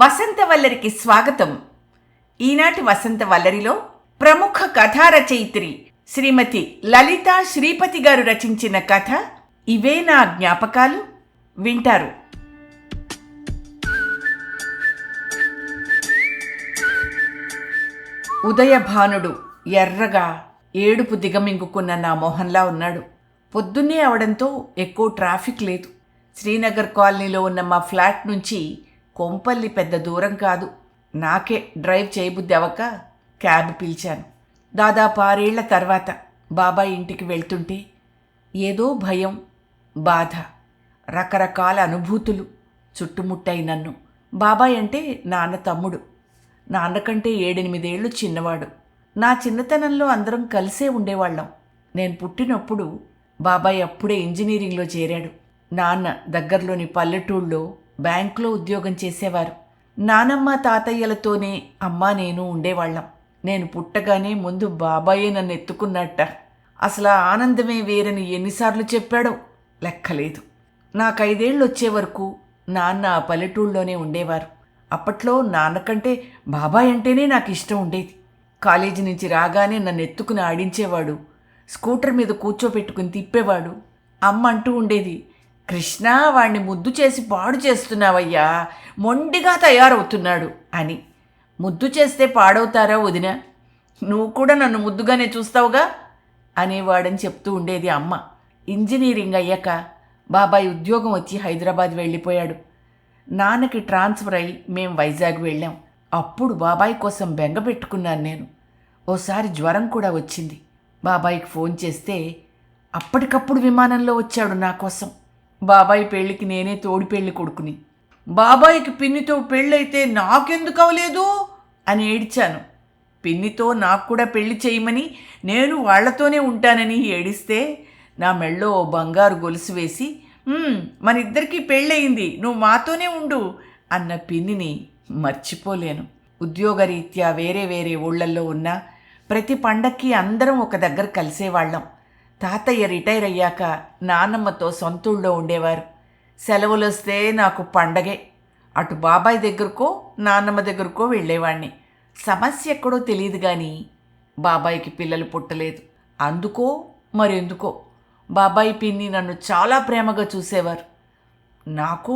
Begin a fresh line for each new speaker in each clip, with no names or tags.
వసంతవల్లరికి స్వాగతం. ఈనాటి వసంతవల్లరిలో ప్రముఖ కథా రచయిత్రి శ్రీమతి లలితా శ్రీపతి గారు రచించిన కథ ఇవే నా జ్ఞాపకాలు వింటారు. ఉదయభానుడు ఎర్రగా ఏడుపు దిగమింగుకున్న నా మొహంలా ఉన్నాడు. పొద్దున్నే అవడంతో ఎక్కువ ట్రాఫిక్ లేదు. శ్రీనగర్ కాలనీలో ఉన్న మా ఫ్లాట్ నుంచి కొంపల్లి పెద్ద దూరం కాదు. నాకే డ్రైవ్ చేయబుద్ధి అవ్వక క్యాబ్ పిలిచాను. దాదాపు 6 ఏళ్ల తర్వాత బాబాయ్ ఇంటికి వెళ్తుంటే ఏదో భయం, బాధ, రకరకాల అనుభూతులు చుట్టుముట్టాయి నన్ను. బాబాయ్ అంటే నాన్న తమ్ముడు. నాన్నకంటే 7-8 ఏళ్ళు చిన్నవాడు. నా చిన్నతనంలో అందరం కలిసే ఉండేవాళ్ళం. నేను పుట్టినప్పుడు బాబాయ్ అప్పుడే ఇంజనీరింగ్లో చేరాడు. నాన్న దగ్గరలోని పల్లెటూళ్ళలో బ్యాంకులో ఉద్యోగం చేసేవారు. నానమ్మ తాతయ్యలతోనే అమ్మ నేను ఉండేవాళ్ళం. నేను పుట్టగానే ముందు బాబాయే నన్ను ఎత్తుకున్నట్ట. అసలు ఆ ఆనందమే వేరని ఎన్నిసార్లు చెప్పాడో లెక్కలేదు. నాకు 5 ఏళ్ళు వచ్చే వరకు నాన్న ఆ పల్లెటూళ్ళలోనే ఉండేవారు. అప్పట్లో నాన్నకంటే బాబాయ్ అంటేనే నాకు ఇష్టం ఉండేది. కాలేజీ నుంచి రాగానే నన్ను ఎత్తుకుని ఆడించేవాడు. స్కూటర్ మీద కూర్చోపెట్టుకుని తిప్పేవాడు. అమ్మ అంటూ ఉండేది, కృష్ణ వాణ్ణి ముద్దు చేసి పాడు చేస్తున్నావయ్యా, మొండిగా తయారవుతున్నాడు అని. ముద్దు చేస్తే పాడవుతారా వదినా? నువ్వు కూడా నన్ను ముద్దుగానే చూస్తావుగా అనేవాడని చెప్తూ ఉండేది అమ్మ. ఇంజనీరింగ్ అయ్యాక బాబాయ్ ఉద్యోగం వచ్చి హైదరాబాద్ వెళ్ళిపోయాడు. నాన్నకి ట్రాన్స్ఫర్ అయ్యి మేం వైజాగ్ వెళ్ళాం. అప్పుడు బాబాయ్ కోసం బెంగ పెట్టుకున్నాను నేను. ఓసారి జ్వరం కూడా వచ్చింది. బాబాయ్కి ఫోన్ చేస్తే అప్పటికప్పుడు విమానంలో వచ్చాడు నా కోసం. బాబాయ్ పెళ్ళికి నేనే తోడి పెళ్ళి కొడుకుని. బాబాయ్కి పిన్నితో పెళ్ళైతే నాకెందుకు అవ్వలేదు అని ఏడిచాను. పిన్నితో నాకు కూడా పెళ్లి చేయమని, నేను వాళ్లతోనే ఉంటానని ఏడిస్తే నా మెళ్ళో బంగారు గొలుసు వేసి, మన ఇద్దరికీ పెళ్ళయింది, నువ్వు మాతోనే ఉండు అన్న పిన్నిని మర్చిపోలేను. ఉద్యోగరీత్యా వేరే వేరే ఊళ్ళల్లో ఉన్నా ప్రతి పండక్కి అందరం ఒక దగ్గర కలిసేవాళ్ళం. తాతయ్య రిటైర్ అయ్యాక నాన్నమ్మతో సొంతూళ్ళలో ఉండేవారు. సెలవులు వస్తే నాకు పండగే. అటు బాబాయ్ దగ్గరకో నాన్నమ్మ దగ్గరకో వెళ్ళేవాడిని. సమస్య ఎక్కడో తెలియదు కానీ బాబాయ్కి పిల్లలు పుట్టలేదు. అందుకో మరెందుకో బాబాయ్ పిన్ని నన్ను చాలా ప్రేమగా చూసేవారు. నాకు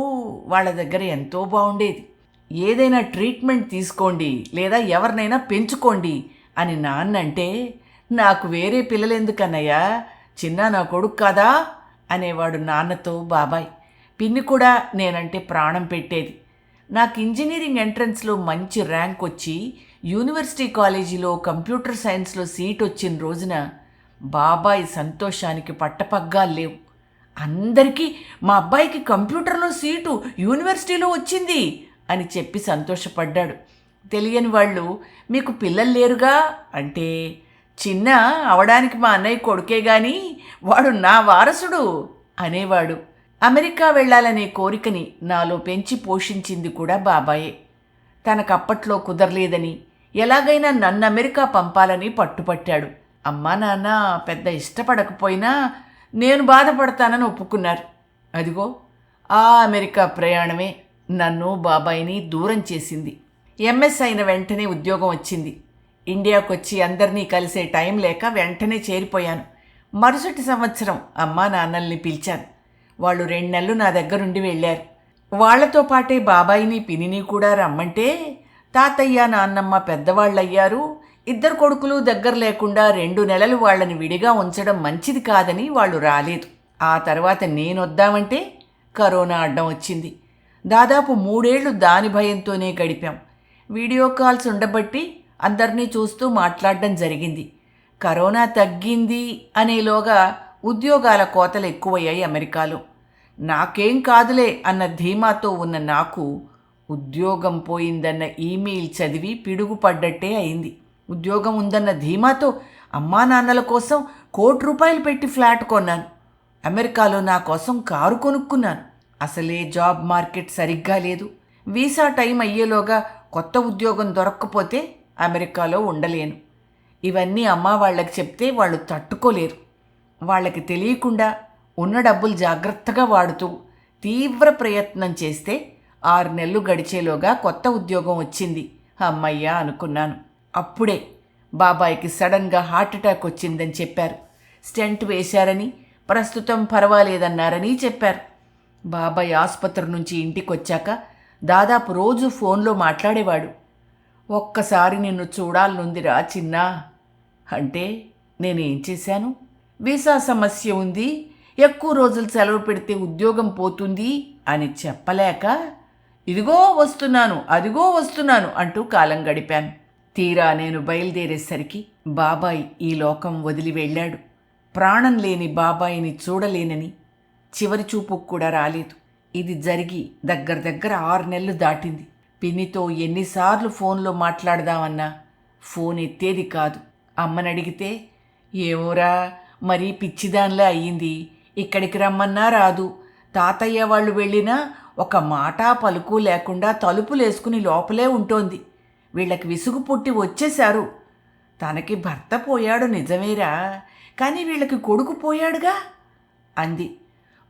వాళ్ళ దగ్గర ఎంతో బాగుండేది. ఏదైనా ట్రీట్మెంట్ తీసుకోండి లేదా ఎవరినైనా పెంచుకోండి అని నాన్న అంటే, నాకు వేరే పిల్లలెందుకన్నయ్యా, చిన్న నా కొడుకు కాదా అనేవాడు నాన్నతో బాబాయ్. పిన్ని కూడా నేనంటే ప్రాణం పెట్టేది. నాకు ఇంజనీరింగ్ ఎంట్రన్స్లో మంచి ర్యాంక్ వచ్చి యూనివర్సిటీ కాలేజీలో కంప్యూటర్ సైన్స్లో సీట్ వచ్చిన రోజున బాబాయ్ సంతోషానికి పట్టపగ్గాలు లేవు. అందరికీ మా అబ్బాయికి కంప్యూటర్లో సీటు యూనివర్సిటీలో వచ్చింది అని చెప్పి సంతోషపడ్డాడు. తెలియని వాళ్ళు, మీకు పిల్లలు లేరుగా అంటే, చిన్న అవడానికి మా అన్నయ్య కొడుకే గాని వాడు నా వారసుడు అనేవాడు. అమెరికా వెళ్ళాలనే కోరికని నాలో పెంచి పోషించింది కూడా బాబాయే. తనకప్పట్లో కుదరలేదని ఎలాగైనా నన్ను అమెరికా పంపాలని పట్టుపట్టాడు. అమ్మా నాన్న పెద్ద ఇష్టపడకపోయినా నేను బాధపడతానని ఒప్పుకున్నారు. అదిగో ఆ అమెరికా ప్రయాణమే నన్ను బాబాయిని దూరం చేసింది. ఎంఎస్ అయిన వెంటనే ఉద్యోగం వచ్చింది. ఇండియాకు వచ్చి అందరినీ కలిసే టైం లేక వెంటనే చేరిపోయాను. మరుసటి సంవత్సరం అమ్మా నాన్నల్ని పిలిచాను. వాళ్ళు 2 నెలలు నా దగ్గరుండి వెళ్ళారు. వాళ్లతో పాటే బాబాయిని పినిని కూడా రమ్మంటే, తాతయ్య నాన్నమ్మ పెద్దవాళ్ళయ్యారు, 2 కొడుకులు దగ్గర లేకుండా 2 నెలలు వాళ్ళని విడిగా ఉంచడం మంచిది కాదని వాళ్ళు రాలేదు. ఆ తర్వాత నేనొద్దామంటే కరోనా అడ్డం వచ్చింది. దాదాపు 3 ఏళ్లు దాని భయంతోనే గడిపాం. వీడియో కాల్స్ ఉండబట్టి అందరినీ చూస్తూ మాట్లాడడం జరిగింది. కరోనా తగ్గింది అనేలోగా ఉద్యోగాల కోతలు ఎక్కువయ్యాయి అమెరికాలో. నాకేం కాదులే అన్న ధీమాతో ఉన్న నాకు ఉద్యోగం పోయిందన్న ఈమెయిల్ చదివి పిడుగుపడ్డట్టే అయింది. ఉద్యోగం ఉందన్న ధీమాతో అమ్మా నాన్నల కోసం ₹1,00,00,000 పెట్టి ఫ్లాట్ కొన్నాను. అమెరికాలో నా కోసం కారు కొనుక్కున్నాను. అసలే జాబ్ మార్కెట్ సరిగ్గా లేదు. వీసా టైం అయ్యేలోగా కొత్త ఉద్యోగం దొరక్కపోతే అమెరికాలో ఉండలేను. ఇవన్నీ అమ్మ వాళ్ళకి చెప్తే వాళ్ళు తట్టుకోలేరు. వాళ్ళకి తెలియకుండా ఉన్న డబ్బులు జాగ్రత్తగా వాడుతూ తీవ్ర ప్రయత్నం చేస్తే 6 నెలలు గడిచేలోగా కొత్త ఉద్యోగం వచ్చింది. అమ్మయ్యా అనుకున్నాను. అప్పుడే బాబాయికి సడన్గా హార్ట్అటాక్ వచ్చిందని చెప్పారు. స్టెంట్ వేశారని, ప్రస్తుతం పర్వాలేదన్నారని చెప్పారు. బాబాయ్ ఆసుపత్రి నుంచి ఇంటికొచ్చాక దాదాపు రోజు ఫోన్లో మాట్లాడేవాడు. ఒక్కసారి నిన్ను చూడాలనుందిరా చిన్నా అంటే నేనేం చేశాను? వీసా సమస్య ఉంది, ఎక్కువ రోజులు సెలవు పెడితే ఉద్యోగం పోతుంది అని చెప్పలేక ఇదిగో వస్తున్నాను, అదిగో వస్తున్నాను అంటూ కాలం గడిపాను. తీరా నేను బయలుదేరేసరికి బాబాయ్ ఈ లోకం వదిలి వెళ్ళాడు. ప్రాణం లేని బాబాయిని చూడలేనని చివరి చూపుకు కూడా రాలేదు. ఇది జరిగి దగ్గర 6 నెలలు దాటింది. పిన్నితో ఎన్నిసార్లు ఫోన్లో మాట్లాడదామన్నా ఫోన్ ఎత్తేది కాదు. అమ్మని అడిగితే ఏమోరా మరీ పిచ్చిదానిలా అయ్యింది, ఇక్కడికి రమ్మన్నా రాదు, తాతయ్య వాళ్ళు వెళ్ళినా ఒక మాట పలుకు లేకుండా తలుపులేసుకుని లోపలే ఉంటోంది, వీళ్ళకి విసుగు పుట్టి వచ్చేశారు, తనకి భర్త పోయాడు నిజమేరా, కానీ వీళ్ళకి కొడుకు పోయాడుగా అంది.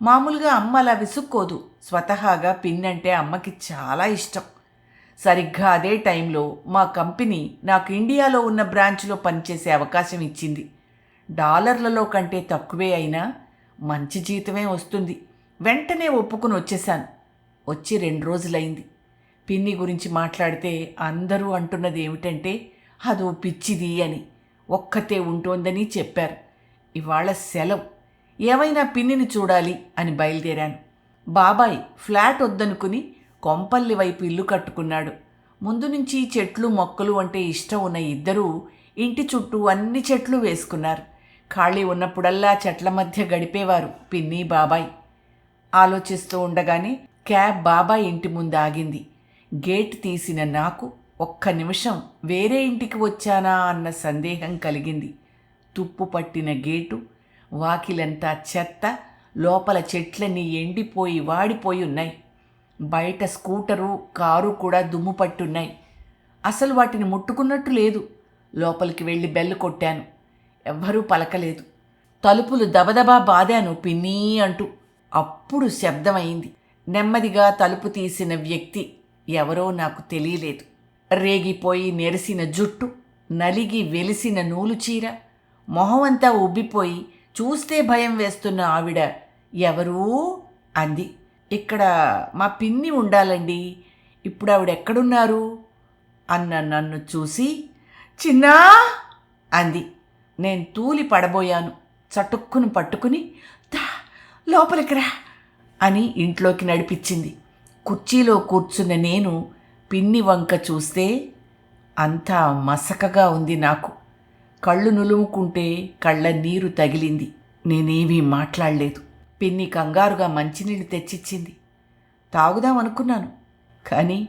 మామూలుగా అమ్మ అలా విసుక్కోదు. స్వతహాగా పిన్నంటే అమ్మకి చాలా ఇష్టం. సరిగ్గా అదే టైంలో మా కంపెనీ నాకు ఇండియాలో ఉన్న బ్రాంచ్లో పనిచేసే అవకాశం ఇచ్చింది. డాలర్లలో కంటే తక్కువే అయినా మంచి జీతమే వస్తుంది. వెంటనే ఒప్పుకుని వచ్చేశాను. వచ్చి 2 రోజులైంది. పిన్ని గురించి మాట్లాడితే అందరూ అంటున్నది ఏమిటంటే అదో పిచ్చిది అని, ఒక్కతే ఉంటోందని చెప్పారు. ఇవాళ సెలవు, ఏమైనా పిన్నిని చూడాలి అని బయలుదేరాను. బాబాయ్ ఫ్లాట్ వద్దనుకుని కొంపల్లి వైపు ఇల్లు కట్టుకున్నాడు. ముందు నుంచి చెట్లు మొక్కలు అంటే ఇష్టం ఉన్న ఇద్దరూ ఇంటి చుట్టూ అన్ని చెట్లు వేసుకున్నారు. ఖాళీ ఉన్నప్పుడల్లా చెట్ల మధ్య గడిపేవారు పిన్ని బాబాయ్. ఆలోచిస్తూ ఉండగానే క్యాబ్ బాబాయ్ ఇంటి ముందు ఆగింది. గేట్ తీసిన నాకు ఒక్క నిమిషం వేరే ఇంటికి వచ్చానా అన్న సందేహం కలిగింది. తుప్పు పట్టిన గేటు, వాకిలంతా చెత్త, లోపల చెట్లన్నీ ఎండిపోయి వాడిపోయి ఉన్నాయి. బయట స్కూటరు, కారు కూడా దుమ్ము పట్టున్నాయి. అసలు వాటిని ముట్టుకున్నట్టు లేదు. లోపలికి వెళ్ళి బెల్లు కొట్టాను. ఎవ్వరూ పలకలేదు. తలుపులు దబదబా బాదాను పిన్నీ అంటూ. అప్పుడు శబ్దమైంది. నెమ్మదిగా తలుపు తీసిన వ్యక్తి ఎవరో నాకు తెలియలేదు. రేగిపోయి నెరిసిన జుట్టు, నలిగి వెలిసిన నూలు చీర, మొహమంతా ఉబ్బిపోయి చూస్తే భయం వేస్తున్న ఆవిడ ఎవరూ అంది. ఇక్కడ మా పిన్ని ఉండాలండి, ఇప్పుడు ఆవిడ ఎక్కడున్నారు అన్న నన్ను చూసి చిన్నా అంది. నేను తూలి పడబోయాను. చటుక్కును పట్టుకుని దా లోపలికి రా అని ఇంట్లోకి నడిపించింది. కుర్చీలో కూర్చున్న నేను పిన్ని వంక చూస్తే అంతా మసకగా ఉంది. నాకు కళ్ళు నులుముకుంటే కళ్ళ నీరు తగిలింది. నేనేమీ మాట్లాడలేదు. పిన్ని కంగారుగా మంచినీళ్ళు తెచ్చిచ్చింది. తాగుదామనుకున్నాను, కానీ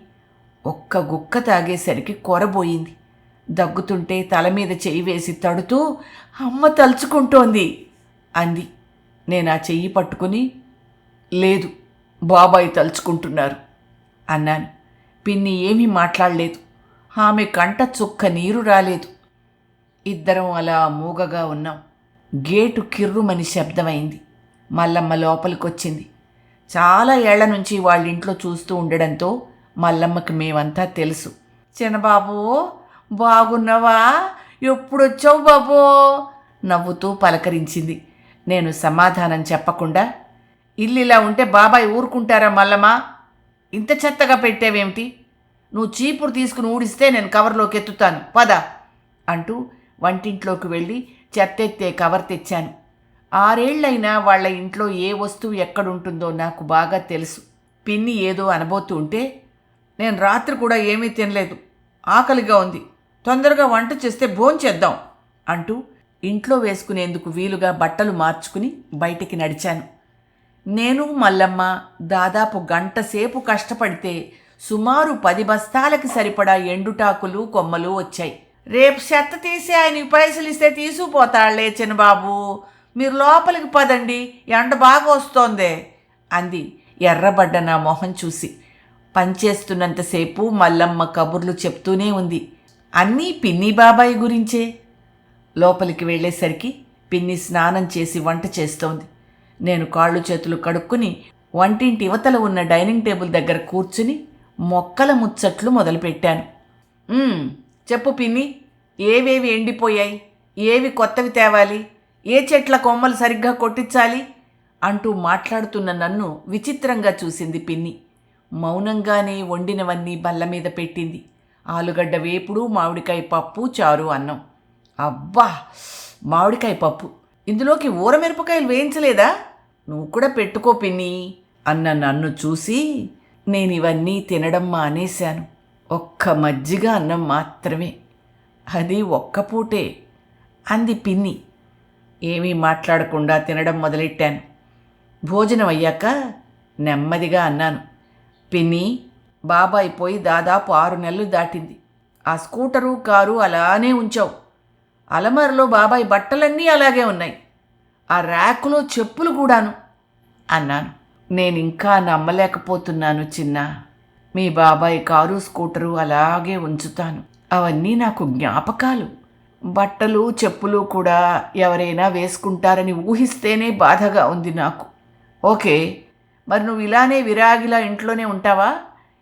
ఒక్క గుక్క తాగేసరికి కొరబోయింది. దగ్గుతుంటే తల మీద చెయ్యి వేసి తడుతూ అమ్మ తలుచుకుంటోంది అంది. నేను ఆ చెయ్యి పట్టుకుని లేదు, బాబాయ్ తలుచుకుంటున్నారు అన్నాను. పిన్ని ఏమీ మాట్లాడలేదు. ఆమె కంట చుక్క నీరు రాలేదు. ఇద్దరం అలా మూగగా ఉన్నాం. గేటు కిర్రుమని శబ్దమైంది. మల్లమ్మ లోపలికొచ్చింది. చాలా ఏళ్ల నుంచి వాళ్ళింట్లో చూస్తూ ఉండడంతో మల్లమ్మకి మేమంతా తెలుసు. చిన్నబాబు బాగున్నావా, ఎప్పుడొచ్చావు బాబో నవ్వుతూ పలకరించింది. నేను సమాధానం చెప్పకుండా ఇల్లు ఇలా ఉంటే బాబాయ్ ఊరుకుంటారా మల్లమ్మ, ఇంత చెత్తగా పెట్టేవేమిటి, నువ్వు చీపురు తీసుకుని ఊడిస్తే నేను కవర్లోకి ఎత్తుతాను పద అంటూ వంటింట్లోకి వెళ్ళి చెత్తెత్తే కవర్ తెచ్చాను. 6 ఏళ్లైనా వాళ్ళ ఇంట్లో ఏ వస్తువు ఎక్కడుంటుందో నాకు బాగా తెలుసు. పిన్ని ఏదో అనబోతూ ఉంటే నేను రాత్రి కూడా ఏమీ తినలేదు, ఆకలిగా ఉంది, తొందరగా వంట చేస్తే భోంచేద్దాం అంటూ ఇంట్లో వేసుకునేందుకు వీలుగా బట్టలు మార్చుకుని బయటికి నడిచాను. నేను మల్లమ్మ దాదాపు గంట సేపు కష్టపడితే సుమారు 10 బస్తాలకి సరిపడా ఎండుటాకులు కొమ్మలు వచ్చాయి. రేపు చెత్త తీసి ఆయనకి పైసలు ఇస్తే తీసుకుపోతాళ్లే చిన్నబాబు, మీరు లోపలికి పదండి, ఎండ బాగా వస్తోందే అంది ఎర్రబడ్డ నా మొహం చూసి. పనిచేస్తున్నంతసేపు మల్లమ్మ కబుర్లు చెప్తూనే ఉంది. అన్నీ పిన్ని బాబాయ్ గురించే. లోపలికి వెళ్ళేసరికి పిన్ని స్నానం చేసి వంట చేస్తోంది. నేను కాళ్ళు చేతులు కడుక్కుని వంటింటి యువతల ఉన్న డైనింగ్ టేబుల్ దగ్గర కూర్చుని మొక్కల ముచ్చట్లు మొదలుపెట్టాను. చెప్పు పిన్ని, ఏవేవి ఎండిపోయాయి, ఏవి కొత్తవి తేవాలి, ఏ చెట్ల కొమ్మలు సరిగ్గా కొట్టించాలి అంటూ మాట్లాడుతున్న నన్ను విచిత్రంగా చూసింది పిన్ని. మౌనంగానే వండినవన్నీ బల్ల మీద పెట్టింది. ఆలుగడ్డ వేపుడు, మామిడికాయ పప్పు, చారు, అన్నం. అబ్బా, మామిడికాయ పప్పు! ఇందులోకి ఊరమిరపకాయలు వేయించలేదా? నువ్వు కూడా పెట్టుకో పిన్ని అన్న నన్ను చూసి నేను ఇవన్నీ తినడం మానేశాను. ఒక్క మజ్జిగ అన్నం మాత్రమే, అది ఒక్క పూటే అంది పిన్ని. ఏమీ మాట్లాడకుండా తినడం మొదలెట్టాను. భోజనం అయ్యాక నెమ్మదిగా అన్నాను, పిన్ని, బాబాయ్ పోయి దాదాపు 6 నెలలు దాటింది. ఆ స్కూటరు, కారు అలానే ఉంచావు. అలమారలో బాబాయ్ బట్టలన్నీ అలాగే ఉన్నాయి. ఆ ర్యాకులో చెప్పులు కూడాను అన్నాను. నేనింకా నమ్మలేకపోతున్నాను చిన్న. మీ బాబాయ్ కారు, స్కూటరు అలాగే ఉంచుతాను. అవన్నీ నాకు జ్ఞాపకాలు. బట్టలు, చెప్పులు కూడా ఎవరైనా వేసుకుంటారని ఊహిస్తేనే బాధగా ఉంది నాకు. ఓకే, మరి నువ్వు ఇలానే విరాగిలా ఇంట్లోనే ఉంటావా?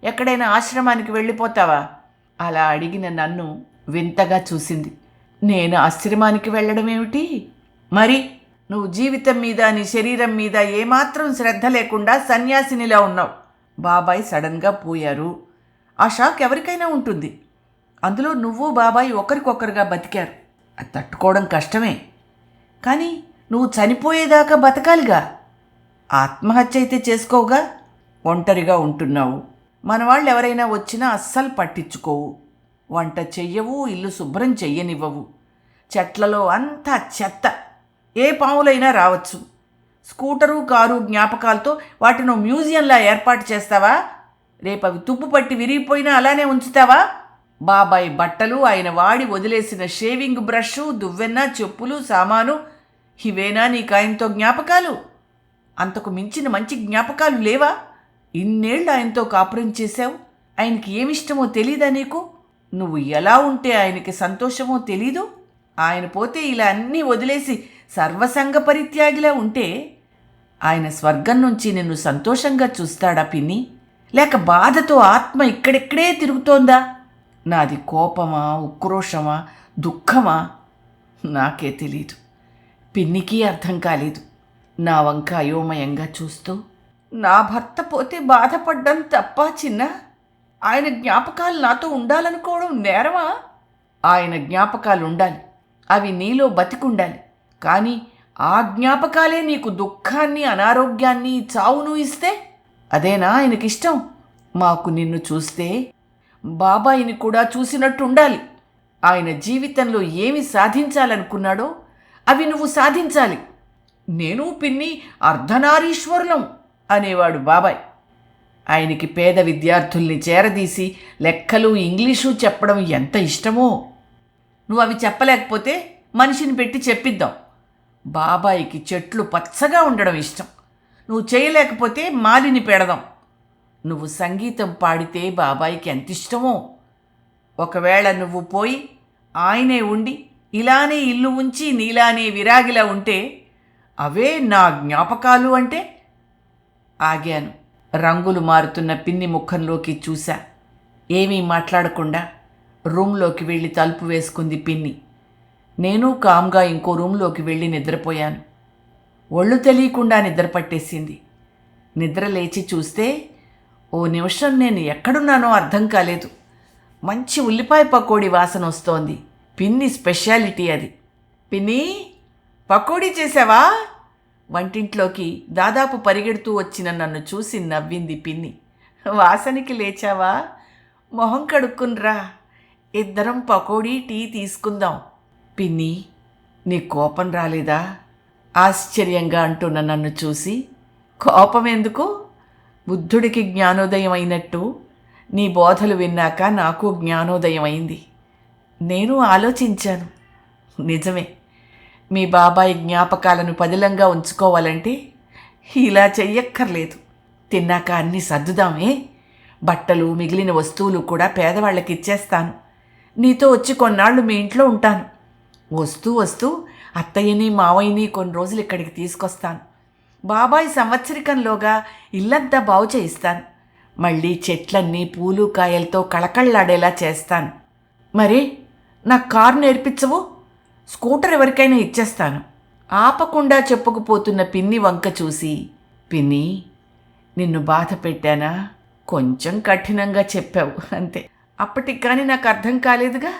ఎక్కడైనా ఆశ్రమానికి వెళ్ళిపోతావా? అలా అడిగిన నన్ను వింతగా చూసింది. నేను ఆశ్రమానికి వెళ్ళడం ఏమిటి? మరి నువ్వు జీవితం మీద, నీ శరీరం మీద ఏమాత్రం శ్రద్ధ లేకుండా సన్యాసినిలా ఉన్నావు. బాబాయ్ సడన్గా పోయారు. ఆ షాక్ ఎవరికైనా ఉంటుంది. అందులో నువ్వు బాబాయ్ ఒకరికొకరుగా బతికారు. అది తట్టుకోవడం కష్టమే. కానీ నువ్వు చనిపోయేదాకా బతకాలిగా. ఆత్మహత్య అయితే చేసుకోవుగా. ఒంటరిగా ఉంటున్నావు. మన వాళ్ళు ఎవరైనా వచ్చినా అస్సలు పట్టించుకోవు. వంట చెయ్యవు, ఇల్లు శుభ్రం చెయ్యనివ్వవు. చెట్లలో అంతా చెత్త. ఏ పాములైనా రావచ్చు. స్కూటరు, కారు జ్ఞాపకాలతో వాటిని మ్యూజియంలా ఏర్పాటు చేస్తావా? రేపు అవి తుప్పు పట్టి విరిగిపోయినా అలానే ఉంచుతావా? బాబాయ్ బట్టలు, ఆయన వాడి వదిలేసిన షేవింగ్ బ్రష్, దువ్వెన్న, చెప్పులు, సామాను, ఇవేనా నీకు ఆయనతో జ్ఞాపకాలు? అంతకు మించిన మంచి జ్ఞాపకాలు లేవా? ఇన్నేళ్ళు ఆయనతో కాపురం చేశావు. ఆయనకి ఏమిష్టమో తెలీదా నీకు? నువ్వు ఎలా ఉంటే ఆయనకి సంతోషమో తెలీదు? ఆయన పోతే ఇలా అన్నీ వదిలేసి సర్వసంగ పరిత్యాగిలా ఉంటే ఆయన స్వర్గం నుంచి నిన్ను సంతోషంగా చూస్తాడా పిన్ని? లేక బాధతో ఆత్మ ఇక్కడెక్కడే తిరుగుతోందా? నాది కోపమా, ఉక్రోషమా, దుఃఖమా? నాకే తెలీదు. పిన్నికి అర్థం కాలేదు. నా వంక అయోమయంగా చూస్తూ, నా భర్త పోతే బాధపడ్డం తప్ప చిన్న? ఆయన జ్ఞాపకాలు నాతో ఉండాలనుకోవడం నేరమా? ఆయన జ్ఞాపకాలు ఉండాలి. అవి నీలో బతికుండాలి. కానీ ఆ జ్ఞాపకాలే నీకు దుఃఖాన్ని, అనారోగ్యాన్ని, చావును ఇస్తే అదేనా ఆయనకిష్టం? మాకు నిన్ను చూస్తే బాబాయిని కూడా చూసినట్టు ఉండాలి. ఆయన జీవితంలో ఏమి సాధించాలనుకున్నాడో అవి నువ్వు సాధించాలి. నేను పిన్ని అర్ధనారీశ్వరులం అనేవాడు బాబాయ్. ఆయనకి పేద విద్యార్థుల్ని చేరదీసి లెక్కలు, ఇంగ్లీషు చెప్పడం ఎంత ఇష్టమో. నువ్వు అవి చెప్పలేకపోతే మనిషిని పెట్టి చెప్పిద్దాం. బాబాయికి చెట్లు పచ్చగా ఉండడం ఇష్టం. నువ్వు చేయలేకపోతే మాలిని పెడదాం. నువ్వు సంగీతం పాడితే బాబాయికి ఎంత ఇష్టమో. ఒకవేళ నువ్వు పోయి ఆయనే ఉండి ఇలానే ఇల్లు ఉంచి నీలానే విరాగిలా ఉంటే అవే నా జ్ఞాపకాలు అంటే? ఆగాను. రంగులు మారుతున్న పిన్ని ముఖంలోకి చూశా. ఏమీ మాట్లాడకుండా రూమ్లోకి వెళ్ళి తలుపు వేసుకుంది పిన్ని. నేను కామ్గా ఇంకో రూమ్లోకి వెళ్ళి నిద్రపోయాను. ఒళ్ళు తెలియకుండా నిద్ర పట్టేసింది. నిద్ర లేచి చూస్తే ఓ నిమిషం నేను ఎక్కడున్నానో అర్థం కాలేదు. మంచి ఉల్లిపాయ పకోడీ వాసన వస్తోంది. పిన్ని స్పెషాలిటీ అది. పిన్ని, పకోడీ చేసావా? వంటింట్లోకి దాదాపు పరిగెడుతూ వచ్చిన నన్ను చూసి నవ్వింది పిన్ని. వాసనకి లేచావా? మొహం కడుక్కునిరా, ఇద్దరం పకోడీ, టీ తీసుకుందాం. పిన్ని, నీ కోపం రాలేదా? ఆశ్చర్యంగా అంటున్న నన్ను చూసి. కోపం ఎందుకు? బుద్ధుడికి జ్ఞానోదయం అయినట్టు నీ బోధలు విన్నాక నాకు జ్ఞానోదయం అయింది. నేను ఆలోచించాను. నిజమే, మీ బాబాయ్ జ్ఞాపకాలను పదిలంగా ఉంచుకోవాలంటే ఇలా చెయ్యక్కర్లేదు. తిన్నాక అన్నీ సర్దుదామే. బట్టలు, మిగిలిన వస్తువులు కూడా పేదవాళ్ళకి ఇచ్చేస్తాను. నీతో వచ్చి కొన్నాళ్ళు మీ ఇంట్లో ఉంటాను. వస్తూ వస్తూ అత్తయ్యని, మావయ్యని కొన్ని రోజులు ఇక్కడికి తీసుకొస్తాను. బాబాయ్ సంవత్సరికంలోగా ఇల్లంతా బాగు చేయిస్తాను. మళ్ళీ చెట్లన్నీ పూలు కాయలతో కళకళ్ళాడేలా చేస్తాను. మరి నాకు కారు నేర్పించవు? స్కూటర్ ఎవరికైనా ఇచ్చేస్తాను. ఆపకుండా చెప్పుకుపోతున్న పిన్ని వంక చూసి, పిన్ని, నిన్ను బాధ పెట్టానా? కొంచెం కఠినంగా చెప్పావు అంతే. అప్పటికి కానీ నాకు అర్థం కాలేదుగా.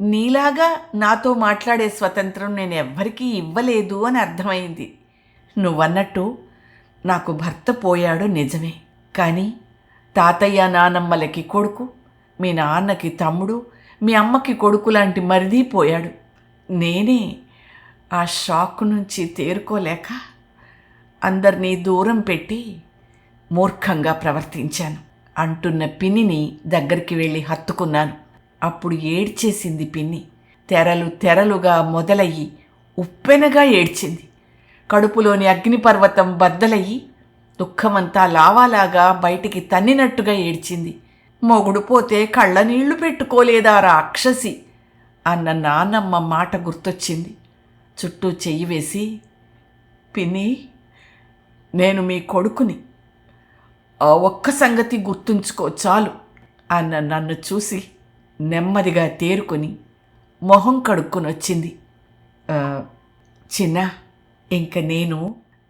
నీలాగా నాతో మాట్లాడే స్వతంత్రం నేను ఎవ్వరికీ ఇవ్వలేదు అని అర్థమైంది. నువ్వన్నట్టు నాకు భర్త పోయాడు నిజమే, కానీ తాతయ్య నానమ్మలకి కొడుకు, మీ నాన్నకి తమ్ముడు, మీ అమ్మకి కొడుకు లాంటి మరిది పోయాడు. నేనే ఆ షాక్ నుంచి తేరుకోలేక అందరినీ దూరం పెట్టి మూర్ఖంగా ప్రవర్తించాను అంటున్న పిన్నిని దగ్గరికి వెళ్ళి హత్తుకున్నాను. అప్పుడు ఏడ్చేసింది పిన్ని. తెరలు తెరలుగా మొదలయ్యి ఉప్పెనగా ఏడ్చింది. కడుపులోని అగ్నిపర్వతం బద్దలయ్యి దుఃఖమంతా లావాలాగా బయటికి తన్నినట్టుగా ఏడ్చింది. మొగుడు పోతే కళ్ళ నీళ్లు పెట్టుకోలేదా రాక్షసి అన్న నాన్నమ్మ మాట గుర్తొచ్చింది. చుట్టూ చెయ్యి వేసి, పిన్ని, నేను మీ కొడుకుని, ఆ ఒక్క సంగతి గుర్తుంచుకో చాలు అన్న నన్ను చూసి నెమ్మదిగా తేరుకొని మొహం కడుక్కొని వచ్చింది. చిన్న, ఇంక నేను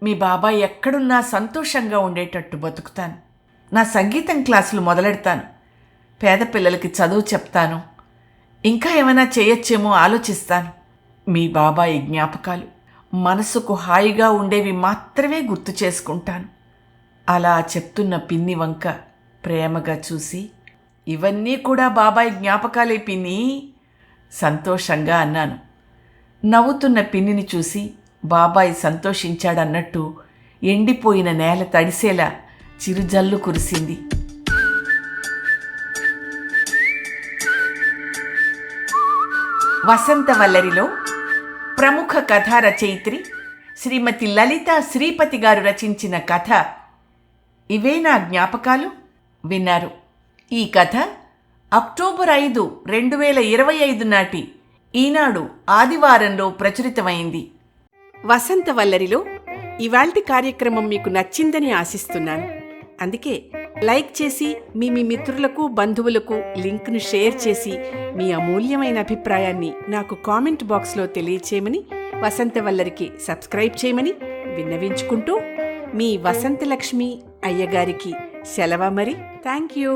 మీ బాబాయ్ ఎక్కడున్నా సంతోషంగా ఉండేటట్టు బతుకుతాను. నా సంగీతం క్లాసులు మొదలెడతాను. పేద పిల్లలకి చదువు చెప్తాను. ఇంకా ఏమైనా చేయొచ్చేమో ఆలోచిస్తాను. మీ బాబాయ్ జ్ఞాపకాలు మనసుకు హాయిగా ఉండేవి మాత్రమే గుర్తు చేసుకుంటాను. అలా చెప్తున్న పిన్ని వంక ప్రేమగా చూసి, ఇవన్నీ కూడా బాబాయ్ జ్ఞాపకాలే పిన్ని సంతోషంగా అన్నాను. నవ్వుతున్న పిన్నిని చూసి బాబాయ్ సంతోషించాడన్నట్టు ఎండిపోయిన నేల తడిసేలా చిరుజల్లు కురిసింది. వసంతవల్లరిలో ప్రముఖ కథా రచయిత్రి శ్రీమతి లలిత శ్రీపతి గారు రచించిన కథ ఇవే నా జ్ఞాపకాలు విన్నారు. ఈ కథ అక్టోబర్ 5, 2025 నాటి ఈనాడు ఆదివారంలో ప్రచురితమైంది.
వసంతవల్లరిలో ఇవాల్టి కార్యక్రమం మీకు నచ్చిందని ఆశిస్తున్నాను. అందుకే లైక్ చేసి మీ మిత్రులకు బంధువులకు లింక్ను షేర్ చేసి మీ అమూల్యమైన అభిప్రాయాన్ని నాకు కామెంట్ బాక్స్లో తెలియచేయమని, వసంతవల్లరికి సబ్స్క్రైబ్ చేయమని విన్నవించుకుంటూ మీ వసంతలక్ష్మి అయ్యగారికి సెలవు. మరి థ్యాంక్ యూ.